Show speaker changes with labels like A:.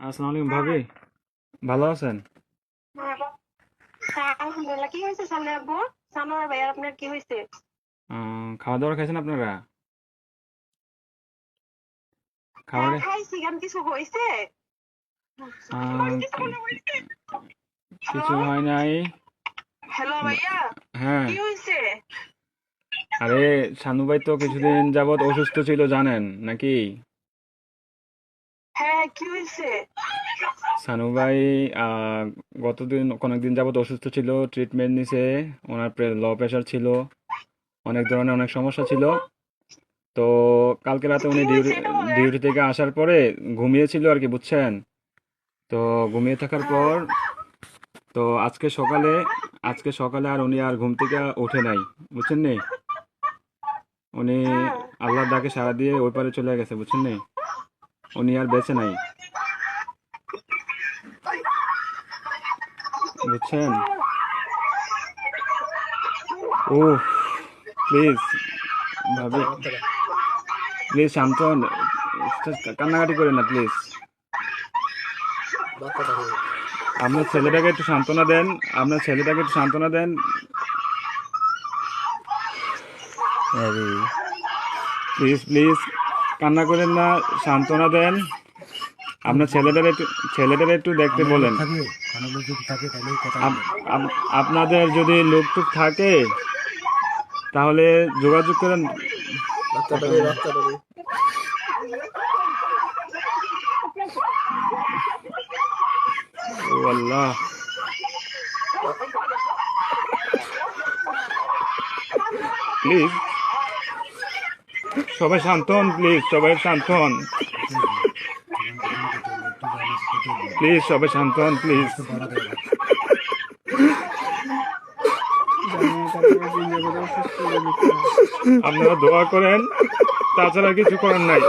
A: আসসালামু আলাইকুম ভাবি,
B: হ্যাঁ,
A: ভালো আছেন?
B: হ্যাঁ, হ্যাঁ, আলহামদুলিল্লাহ। কি হয়েছে সামনে আব্বু? সানোয়ার ভাই, আর আপনার কি হয়েছে?
A: খাওয়া দাওয়া খাইছেন আপনারা?
B: হ্যাঁ,
A: খাবারে
B: খাইছি। কেন, কিছু হয়েছে?
A: আহ,
B: কিছু মনে হয়েছে?
A: কিছু
B: হ্যালো,
A: হয় নাই।
B: হ্যালো ভাইয়া,
A: হ্যাঁ,
B: কি হয়েছে?
A: আরে শানু ভাই তো কিছুদিন যাবত অসুস্থ ছিল জানেন নাকি?
B: হ্যাঁ, কি হয়েছে?
A: শানু ভাই কয়েকদিন যাবত অসুস্থ ছিল, ট্রিটমেন্ট নিছে। ওনার লো প্রেশার ছিল, অনেক ধরনের অনেক সমস্যা ছিল। তো কালকে রাতে
B: কি
A: উনি
B: হয়েছে এটা বলেন।
A: ডিউটি থেকে আসার পরে ঘুমিয়েছিল আর কি, বুঝছেন? তো ঘুমিয়ে থাকার
B: হ্যাঁ,
A: পর তো আজকে সকালে আর উনি আর ঘুম থেকে ওঠে নাই, বুঝছেন নি? উনি
B: হ্যাঁ,
A: আল্লাহর ডাকে সাড়া দিয়ে ওই পারে চলে গেছে, বুঝছেন নি? উনি আর বেঁচে নাই, বুঝছেন? ও, প্লিজ ভাবি, প্লিজ শান্ত হন। কান্নাকাটি করেন না প্লিজ। আপনার ছেলেটাকে একটু সান্ত্বনা দেন। আপনার ছেলেটাকে একটু সান্ত্বনা দেন। আরে প্লিজ প্লিজ, কান্না করেন না, সান্ত্বনা দেন। আপনার ছেলেটারে একটু দেখতে
C: অনেক লোক
A: বলেন।
C: থাকে, অনেক লোক যদি থাকে তাহলে কথা
A: আপ-
C: বলেন।
A: আপনাদের যদি লোকটুক থাকে তাহলে যোগাযোগ করেন। কথা
C: বাচ্চাটাকে
A: বলেন।
C: বাচ্চাটাকে
A: ও আল্লাহ, প্লিজ সবাই শান্ত হন, প্লিজ সবাই শান্ত হন,
C: জীবন কখনো কেটে মৃত্যু জানি কেটে দিন।
A: প্লিজ সবাই শান্ত হন, প্লিজ।
C: বয়স তো বাড়া দেয় না।
A: আপনারা দোয়া করেন, তাছাড়া কিছু করার নাই।